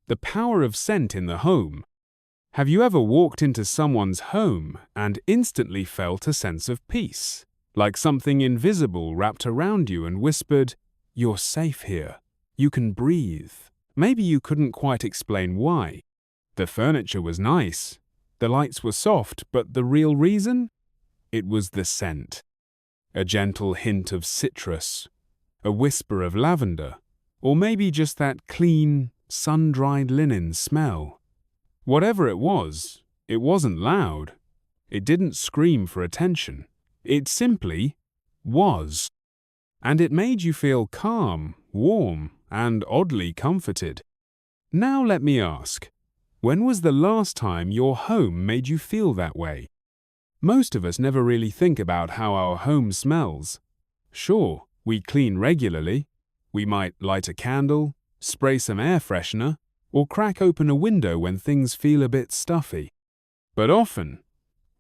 The power of scent in the home. Have you ever walked into someone's home and instantly felt a sense of peace, like something invisible wrapped around you and whispered, "You're safe here. You can breathe." Maybe you couldn't quite explain why. The furniture was nice, the lights were soft, but the real reason? It was the scent. A gentle hint of citrus, a whisper of lavender, or maybe just that clean, sun-dried linen smell. Whatever it wasn't loud. It didn't scream for attention. It simply was. And it made you feel calm, warm, and oddly comforted. Now let me ask, when was the last time your home made you feel that way? Most of us never really think about how our home smells. Sure, we clean regularly. We might light a candle, spray some air freshener, or crack open a window when things feel a bit stuffy. But often,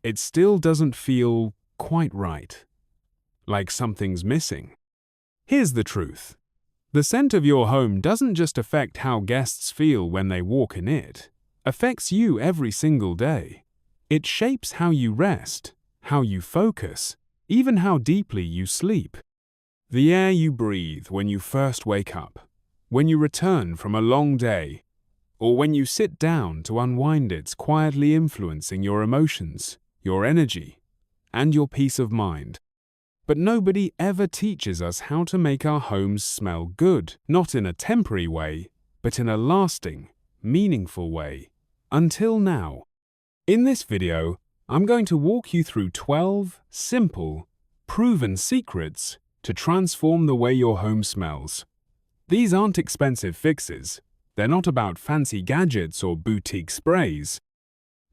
it still doesn't feel quite right. Like something's missing. Here's the truth. The scent of your home doesn't just affect how guests feel when they walk in it. Affects you every single day. It shapes how you rest, how you focus, even how deeply you sleep. The air you breathe when you first wake up, when you return from a long day, or when you sit down to unwind, it's quietly influencing your emotions, your energy, and your peace of mind. But nobody ever teaches us how to make our homes smell good, not in a temporary way, but in a lasting, meaningful way. Until now. In this video, I'm going to walk you through 12 simple, proven secrets to transform the way your home smells. These aren't expensive fixes. They're not about fancy gadgets or boutique sprays.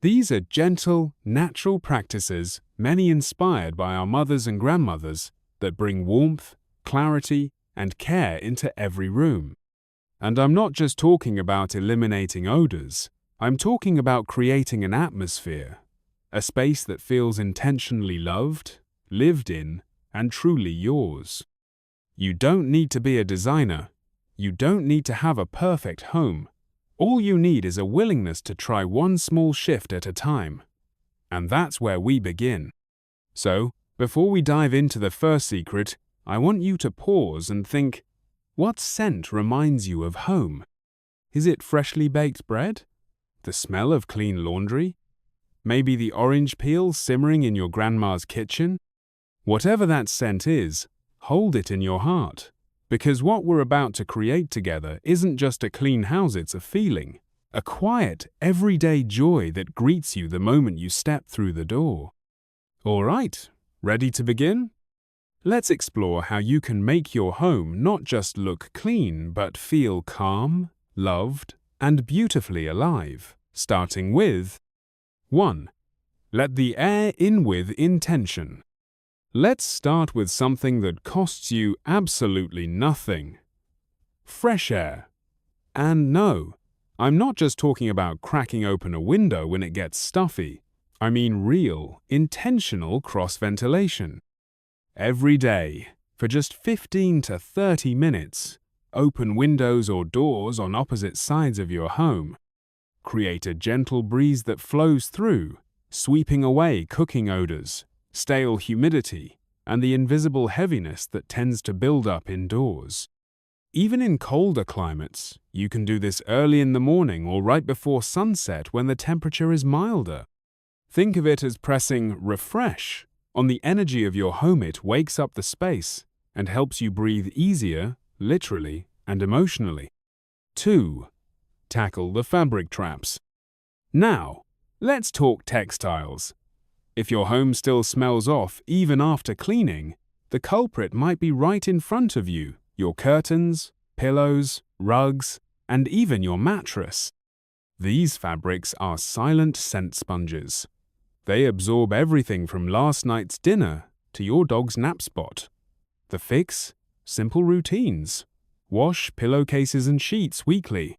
These are gentle, natural practices, many inspired by our mothers and grandmothers, that bring warmth, clarity, and care into every room. And I'm not just talking about eliminating odors. I'm talking about creating an atmosphere, a space that feels intentionally loved, lived in, and truly yours. You don't need to be a designer. You don't need to have a perfect home. All you need is a willingness to try one small shift at a time. And that's where we begin. So, before we dive into the first secret, I want you to pause and think, what scent reminds you of home? Is it freshly baked bread? The smell of clean laundry? Maybe the orange peel simmering in your grandma's kitchen? Whatever that scent is, hold it in your heart. Because what we're about to create together isn't just a clean house, it's a feeling. A quiet, everyday joy that greets you the moment you step through the door. All right, ready to begin? Let's explore how you can make your home not just look clean, but feel calm, loved, and beautifully alive, starting with 1. Let the air in with intention. Let's start with something that costs you absolutely nothing. Fresh air. And no, I'm not just talking about cracking open a window when it gets stuffy. I mean real, intentional cross-ventilation. Every day, for just 15 to 30 minutes, open windows or doors on opposite sides of your home. Create a gentle breeze that flows through, sweeping away cooking odors, stale humidity, and the invisible heaviness that tends to build up indoors. Even in colder climates, you can do this early in the morning or right before sunset when the temperature is milder. Think of it as pressing refresh on the energy of your home. It wakes up the space and helps you breathe easier, literally and emotionally. 2. Tackle the fabric traps. Now, let's talk textiles. If your home still smells off even after cleaning, the culprit might be right in front of you: your curtains, pillows, rugs, and even your mattress. These fabrics are silent scent sponges. They absorb everything from last night's dinner to your dog's nap spot. The fix? Simple routines. Wash pillowcases and sheets weekly.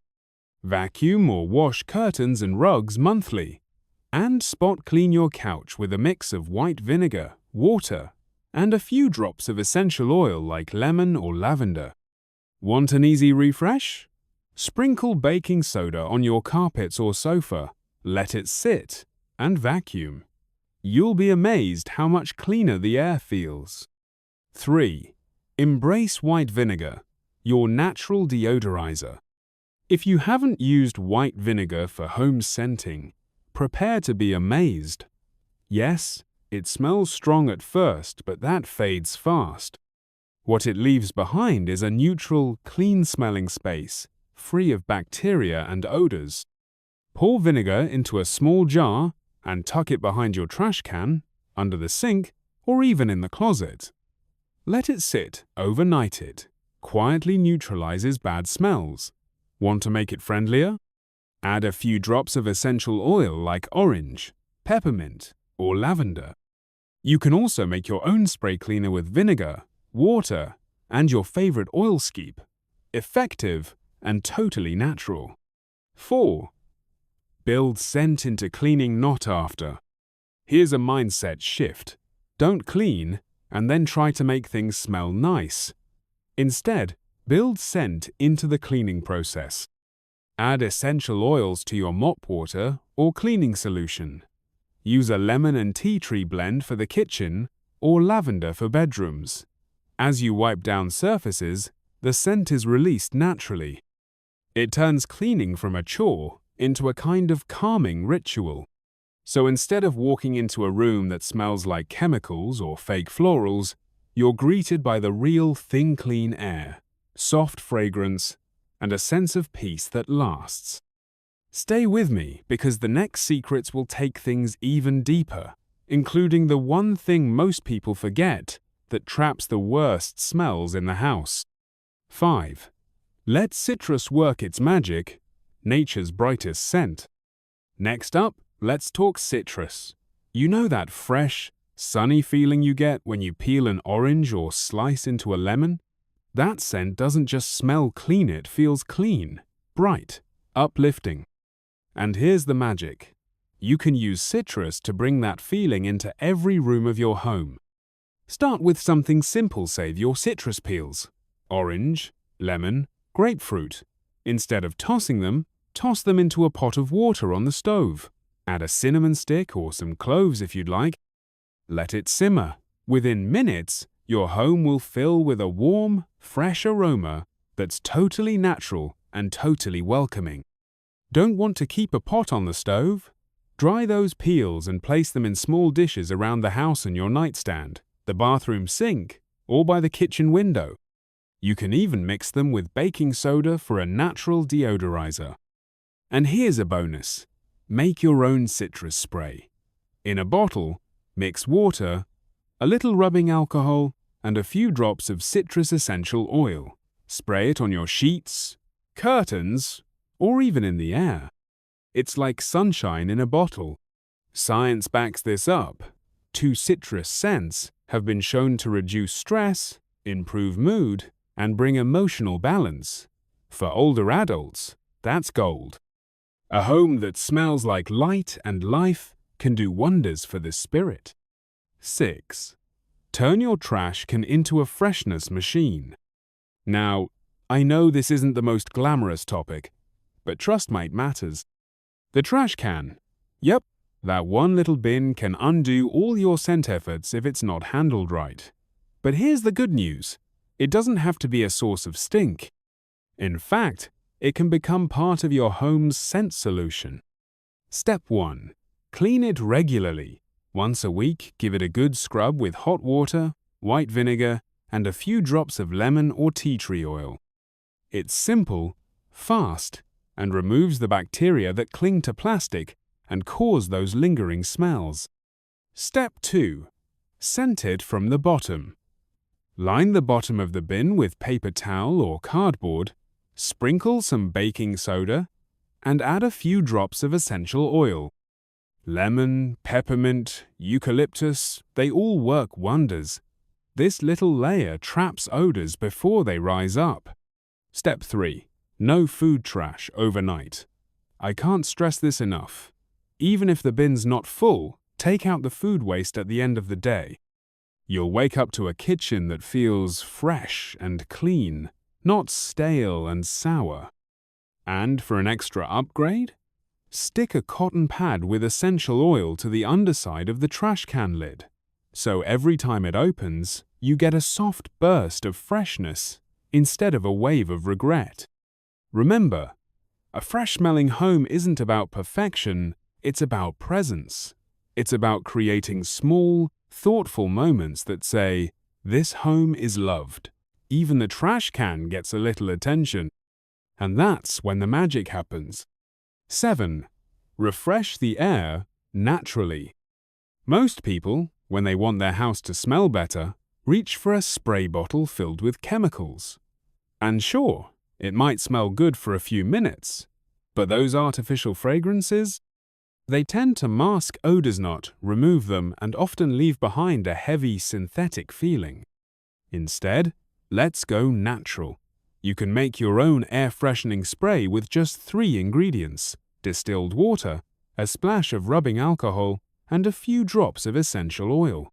Vacuum or wash curtains and rugs monthly. And spot clean your couch with a mix of white vinegar, water, and a few drops of essential oil like lemon or lavender. Want an easy refresh? Sprinkle baking soda on your carpets or sofa, let it sit, and vacuum. You'll be amazed how much cleaner the air feels. 3. Embrace white vinegar, your natural deodorizer. If you haven't used white vinegar for home scenting, prepare to be amazed. Yes, it smells strong at first, but that fades fast. What it leaves behind is a neutral, clean-smelling space, free of bacteria and odors. Pour vinegar into a small jar and tuck it behind your trash can, under the sink, or even in the closet. Let it sit overnight. It quietly neutralizes bad smells. Want to make it friendlier? Add a few drops of essential oil like orange, peppermint, or lavender. You can also make your own spray cleaner with vinegar, water, and your favorite oil skeep. Effective and totally natural. 4. Build scent into cleaning, not after. Here's a mindset shift. Don't clean and then try to make things smell nice. Instead, build scent into the cleaning process. Add essential oils to your mop water or cleaning solution. Use a lemon and tea tree blend for the kitchen or lavender for bedrooms. As you wipe down surfaces, the scent is released naturally. It turns cleaning from a chore into a kind of calming ritual. So instead of walking into a room that smells like chemicals or fake florals, you're greeted by the real thing: clean air, soft fragrance, and a sense of peace that lasts. Stay with me because the next secrets will take things even deeper, including the one thing most people forget that traps the worst smells in the house. 5. Let citrus work its magic, nature's brightest scent. Next up, let's talk citrus. You know that fresh, sunny feeling you get when you peel an orange or slice into a lemon? That scent doesn't just smell clean, it feels clean, bright, uplifting. And here's the magic. You can use citrus to bring that feeling into every room of your home. Start with something simple, save your citrus peels. Orange, lemon, grapefruit. Instead of tossing them, toss them into a pot of water on the stove. Add a cinnamon stick or some cloves if you'd like. Let it simmer. Within minutes, your home will fill with a warm, fresh aroma that's totally natural and totally welcoming. Don't want to keep a pot on the stove? Dry those peels and place them in small dishes around the house on your nightstand, the bathroom sink, or by the kitchen window. You can even mix them with baking soda for a natural deodorizer. And here's a bonus. Make your own citrus spray. In a bottle, mix water, a little rubbing alcohol, and a few drops of citrus essential oil. Spray it on your sheets, curtains, or even in the air. It's like sunshine in a bottle. Science backs this up. 2 citrus scents have been shown to reduce stress, improve mood, and bring emotional balance. For older adults, that's gold. A home that smells like light and life can do wonders for the spirit. 6. Turn your trash can into a freshness machine. Now, I know this isn't the most glamorous topic, but trust me, it matters. The trash can. Yep, that one little bin can undo all your scent efforts if it's not handled right. But here's the good news. It doesn't have to be a source of stink. In fact, it can become part of your home's scent solution. Step 1. Clean it regularly. Once a week, give it a good scrub with hot water, white vinegar, and a few drops of lemon or tea tree oil. It's simple, fast, and removes the bacteria that cling to plastic and cause those lingering smells. Step 2. Scent it from the bottom. Line the bottom of the bin with paper towel or cardboard, sprinkle some baking soda, and add a few drops of essential oil. Lemon, peppermint, eucalyptus, they all work wonders. This little layer traps odors before they rise up. Step 3. No food trash overnight. I can't stress this enough. Even if the bin's not full, take out the food waste at the end of the day. You'll wake up to a kitchen that feels fresh and clean, not stale and sour. And for an extra upgrade, stick a cotton pad with essential oil to the underside of the trash can lid. So every time it opens, you get a soft burst of freshness instead of a wave of regret. Remember, a fresh-smelling home isn't about perfection, it's about presence. It's about creating small, thoughtful moments that say, "This home is loved." Even the trash can gets a little attention. And that's when the magic happens. 7. Refresh the air naturally. Most people, when they want their house to smell better, reach for a spray bottle filled with chemicals. And sure, it might smell good for a few minutes, but those artificial fragrances, they tend to mask odors, not remove them, and often leave behind a heavy synthetic feeling. Instead, let's go natural. You can make your own air-freshening spray with just 3 ingredients: distilled water, a splash of rubbing alcohol, and a few drops of essential oil.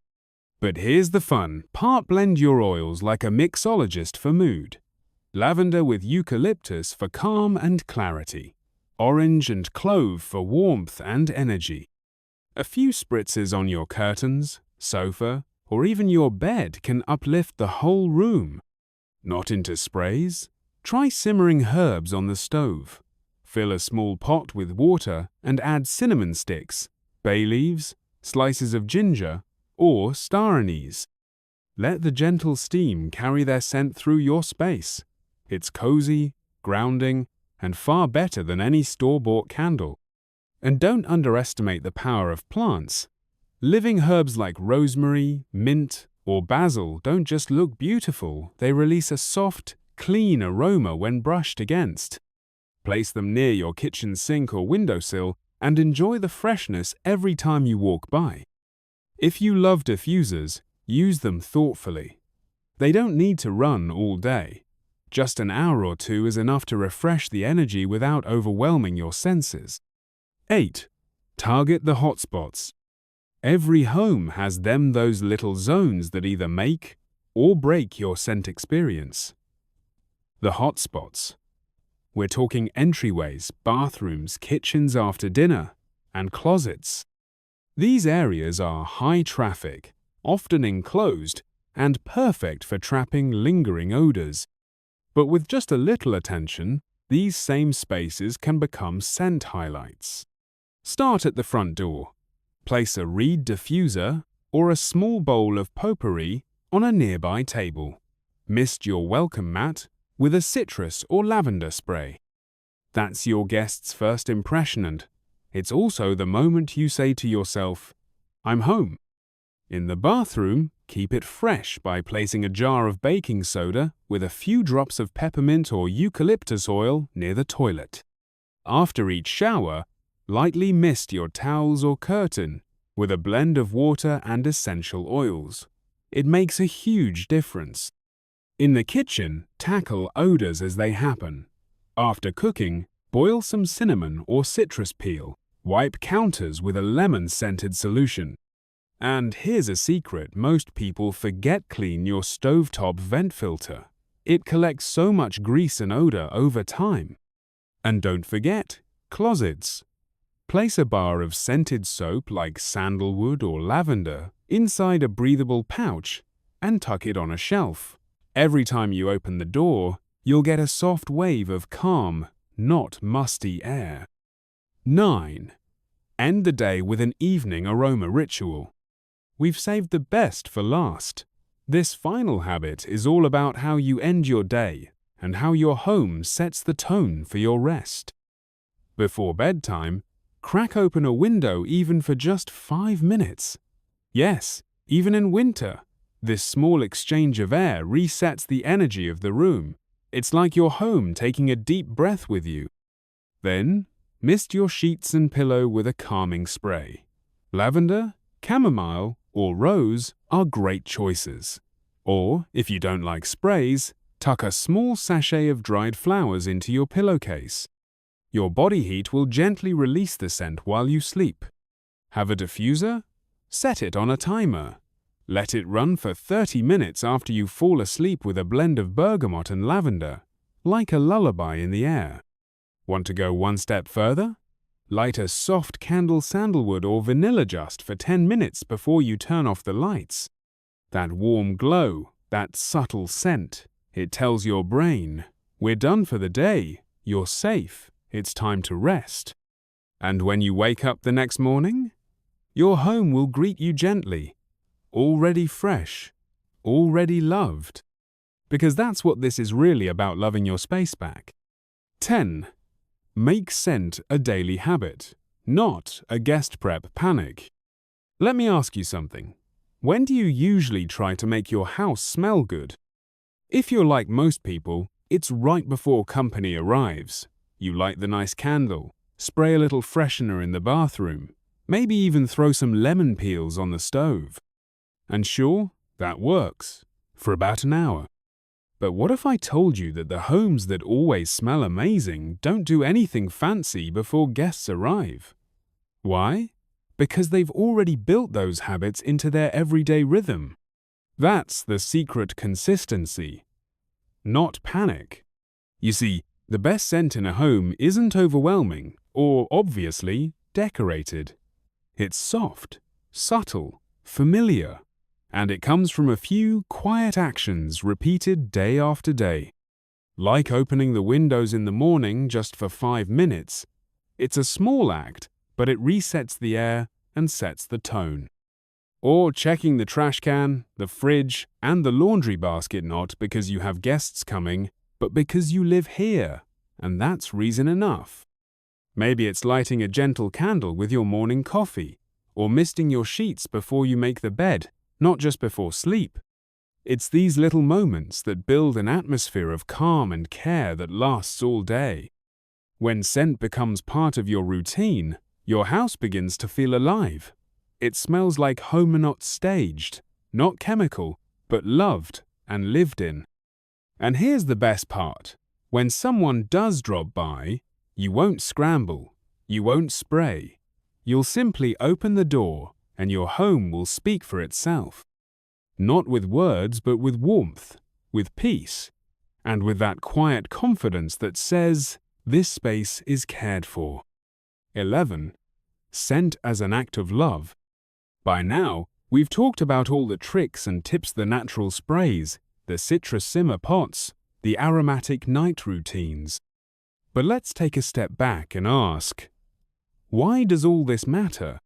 But here's the fun. Blend your oils like a mixologist for mood. Lavender with eucalyptus for calm and clarity. Orange and clove for warmth and energy. A few spritzes on your curtains, sofa, or even your bed can uplift the whole room. Not into sprays? Try simmering herbs on the stove. Fill a small pot with water and add cinnamon sticks, bay leaves, slices of ginger, or star anise. Let the gentle steam carry their scent through your space. It's cozy, grounding, and far better than any store-bought candle. And don't underestimate the power of plants. Living herbs like rosemary, mint, or basil don't just look beautiful, they release a soft, clean aroma when brushed against. Place them near your kitchen sink or windowsill and enjoy the freshness every time you walk by. If you love diffusers, use them thoughtfully. They don't need to run all day. Just an hour or 2 is enough to refresh the energy without overwhelming your senses. 8. Target the hotspots. Every home has those little zones that either make or break your scent experience. The hotspots. We're talking entryways, bathrooms, kitchens after dinner, and closets. These areas are high traffic, often enclosed, and perfect for trapping lingering odors. But with just a little attention, these same spaces can become scent highlights. Start at the front door. Place a reed diffuser or a small bowl of potpourri on a nearby table. Mist your welcome mat with a citrus or lavender spray. That's your guest's first impression, and it's also the moment you say to yourself, "I'm home." In the bathroom, keep it fresh by placing a jar of baking soda with a few drops of peppermint or eucalyptus oil near the toilet. After each shower, lightly mist your towels or curtain with a blend of water and essential oils. It makes a huge difference. In the kitchen, tackle odors as they happen. After cooking, boil some cinnamon or citrus peel. Wipe counters with a lemon-scented solution. And here's a secret: most people forget clean your stovetop vent filter. It collects so much grease and odor over time. And don't forget, closets. Place a bar of scented soap like sandalwood or lavender inside a breathable pouch and tuck it on a shelf. Every time you open the door, you'll get a soft wave of calm, not musty air. 9. End the day with an evening aroma ritual. We've saved the best for last. This final habit is all about how you end your day and how your home sets the tone for your rest. Before bedtime, crack open a window even for just 5 minutes. Yes, even in winter, this small exchange of air resets the energy of the room. It's like your home taking a deep breath with you. Then, mist your sheets and pillow with a calming spray. Lavender, chamomile, or rose are great choices. Or, if you don't like sprays, tuck a small sachet of dried flowers into your pillowcase. Your body heat will gently release the scent while you sleep. Have a diffuser? Set it on a timer. Let it run for 30 minutes after you fall asleep with a blend of bergamot and lavender, like a lullaby in the air. Want to go one step further? Light a soft candle sandalwood or vanilla just for 10 minutes before you turn off the lights. That warm glow, that subtle scent, it tells your brain, we're done for the day, you're safe, it's time to rest. And when you wake up the next morning, your home will greet you gently, already fresh, already loved. Because that's what this is really about, loving your space back. 10. Make scent a daily habit, not a guest prep panic. Let me ask you something. When do you usually try to make your house smell good? If you're like most people, it's right before company arrives. You light the nice candle, spray a little freshener in the bathroom, maybe even throw some lemon peels on the stove. And sure, that works, for about an hour. But what if I told you that the homes that always smell amazing don't do anything fancy before guests arrive? Why? Because they've already built those habits into their everyday rhythm. That's the secret: consistency, not panic. You see, the best scent in a home isn't overwhelming or, obviously, decorated. It's soft, subtle, familiar. And it comes from a few quiet actions repeated day after day. Like opening the windows in the morning just for 5 minutes. It's a small act, but it resets the air and sets the tone. Or checking the trash can, the fridge, and the laundry basket, not because you have guests coming, but because you live here, and that's reason enough. Maybe it's lighting a gentle candle with your morning coffee, or misting your sheets before you make the bed, not just before sleep. It's these little moments that build an atmosphere of calm and care that lasts all day. When scent becomes part of your routine, your house begins to feel alive. It smells like home and not staged, not chemical, but loved and lived in. And here's the best part. When someone does drop by, you won't scramble, you won't spray. You'll simply open the door and your home will speak for itself. Not with words, but with warmth, with peace, and with that quiet confidence that says, this space is cared for. 11. Scent as an act of love. By now, we've talked about all the tricks and tips: the natural sprays, the citrus simmer pots, the aromatic night routines. But let's take a step back and ask, why does all this matter?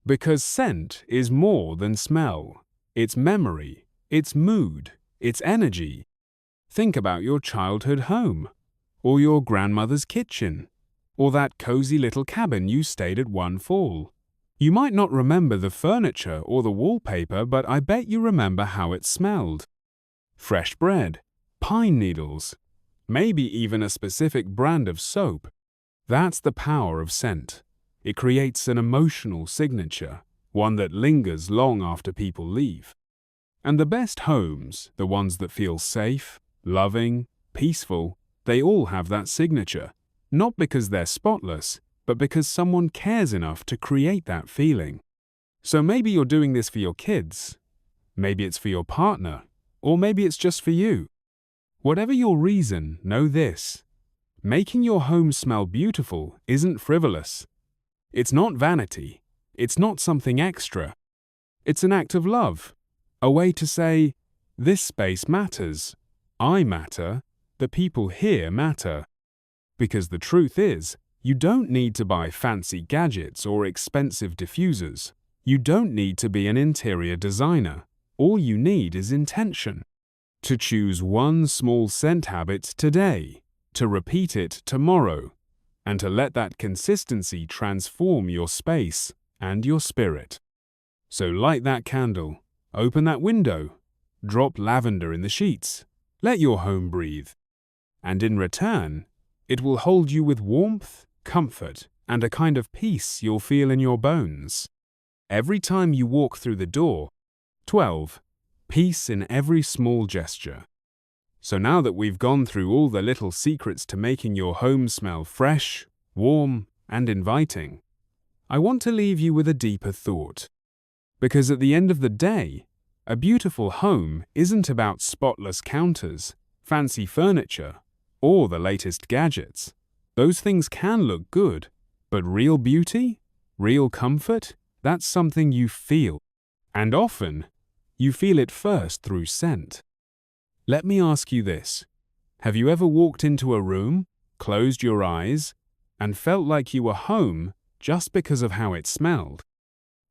Because scent is more than smell. It's memory, it's mood, it's energy. Think about your childhood home, or your grandmother's kitchen, or that cozy little cabin you stayed at one fall. You might not remember the furniture or the wallpaper, but I bet you remember how it smelled. Fresh bread, pine needles, maybe even a specific brand of soap. That's the power of scent. It creates an emotional signature, one that lingers long after people leave. And the best homes, the ones that feel safe, loving, peaceful, they all have that signature, not because they're spotless, but because someone cares enough to create that feeling. So maybe you're doing this for your kids, maybe it's for your partner, or maybe it's just for you. Whatever your reason, know this: making your home smell beautiful isn't frivolous. It's not vanity. It's not something extra. It's an act of love, a way to say, this space matters, I matter, the people here matter. Because the truth is, you don't need to buy fancy gadgets or expensive diffusers. You don't need to be an interior designer. All you need is intention. To choose one small scent habit today, to repeat it tomorrow, and to let that consistency transform your space and your spirit. So light that candle, open that window, drop lavender in the sheets, let your home breathe. And in return, it will hold you with warmth, comfort, and a kind of peace you'll feel in your bones. Every time you walk through the door. 12. Peace in every small gesture. So now that we've gone through all the little secrets to making your home smell fresh, warm, and inviting, I want to leave you with a deeper thought. Because at the end of the day, a beautiful home isn't about spotless counters, fancy furniture, or the latest gadgets. Those things can look good, but real beauty, real comfort, that's something you feel. And often, you feel it first through scent. Let me ask you this. Have you ever walked into a room, closed your eyes, and felt like you were home just because of how it smelled?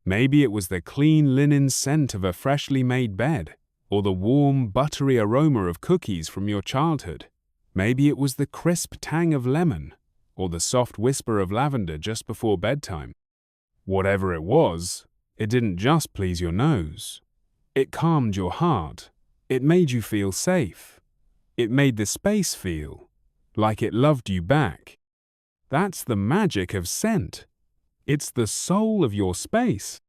Maybe it was the clean linen scent of a freshly made bed, or the warm, buttery aroma of cookies from your childhood. Maybe it was the crisp tang of lemon, or the soft whisper of lavender just before bedtime. Whatever it was, it didn't just please your nose. It calmed your heart. It made you feel safe. It made the space feel like it loved you back. That's the magic of scent. It's the soul of your space.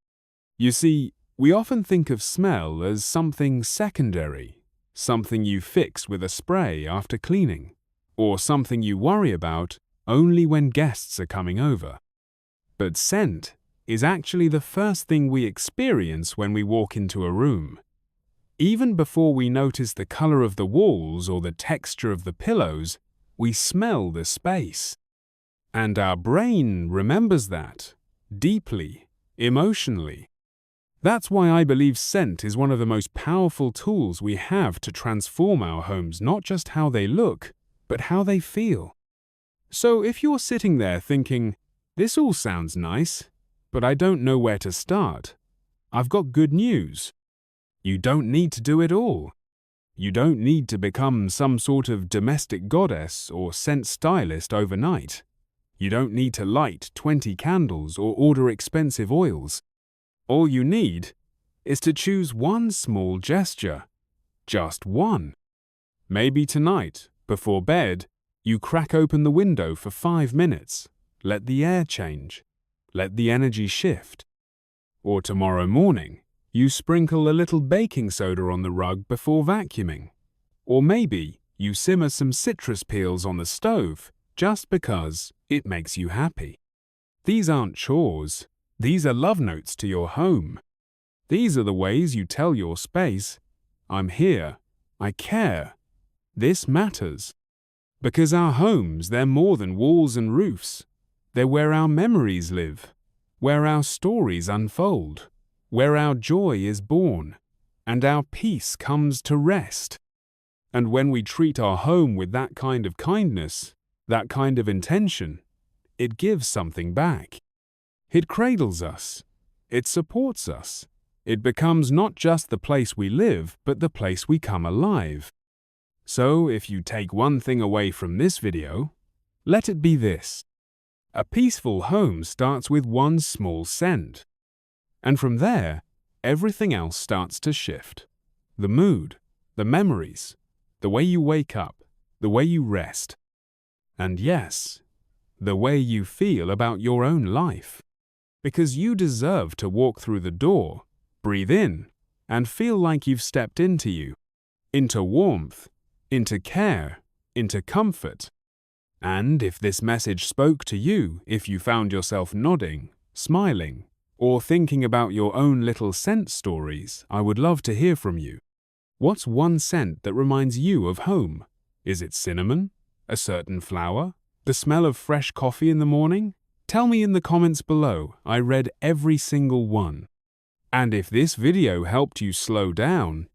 You see, we often think of smell as something secondary, something you fix with a spray after cleaning, or something you worry about only when guests are coming over. But scent is actually the first thing we experience when we walk into a room. Even before we notice the color of the walls or the texture of the pillows, we smell the space. And our brain remembers that, deeply, emotionally. That's why I believe scent is one of the most powerful tools we have to transform our homes, not just how they look, but how they feel. So if you're sitting there thinking, this all sounds nice, but I don't know where to start, I've got good news. You don't need to do it all. You don't need to become some sort of domestic goddess or scent stylist overnight. You don't need to light 20 candles or order expensive oils. All you need is to choose one small gesture. Just one. Maybe tonight, before bed, you crack open the window for 5 minutes. Let the air change. Let the energy shift. Or tomorrow morning, you sprinkle a little baking soda on the rug before vacuuming. Or maybe you simmer some citrus peels on the stove just because it makes you happy. These aren't chores. These are love notes to your home. These are the ways you tell your space, I'm here, I care, this matters. Because our homes, they're more than walls and roofs. They're where our memories live, where our stories unfold, where our joy is born, and our peace comes to rest. And when we treat our home with that kind of kindness, that kind of intention, it gives something back. It cradles us. It supports us. It becomes not just the place we live, but the place we come alive. So if you take one thing away from this video, let it be this. A peaceful home starts with one small scent. And from there, everything else starts to shift. The mood, the memories, the way you wake up, the way you rest. And yes, the way you feel about your own life. Because you deserve to walk through the door, breathe in, and feel like you've stepped into warmth, into care, into comfort. And if this message spoke to you, if you found yourself nodding, smiling, or thinking about your own little scent stories, I would love to hear from you. What's one scent that reminds you of home? Is it cinnamon? A certain flower? The smell of fresh coffee in the morning? Tell me in the comments below. I read every single one. And if this video helped you slow down,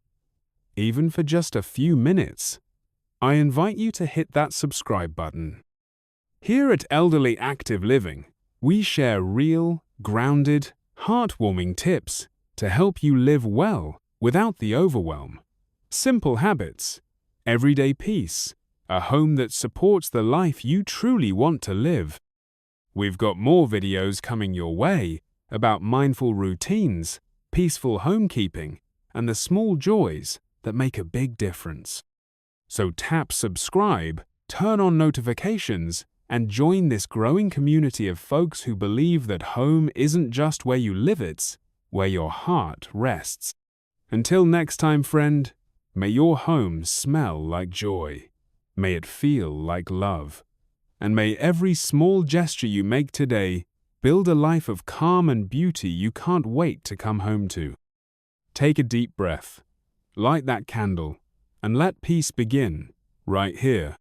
even for just a few minutes, I invite you to hit that subscribe button. Here at Elderly Active Living, we share real, grounded, heartwarming tips to help you live well without the overwhelm. Simple habits, everyday peace, a home that supports the life you truly want to live. We've got more videos coming your way about mindful routines, peaceful homekeeping, and the small joys that make a big difference. So tap subscribe, turn on notifications, and join this growing community of folks who believe that home isn't just where you live, it's where your heart rests. Until next time, friend, may your home smell like joy. May it feel like love. And may every small gesture you make today build a life of calm and beauty you can't wait to come home to. Take a deep breath, light that candle, and let peace begin right here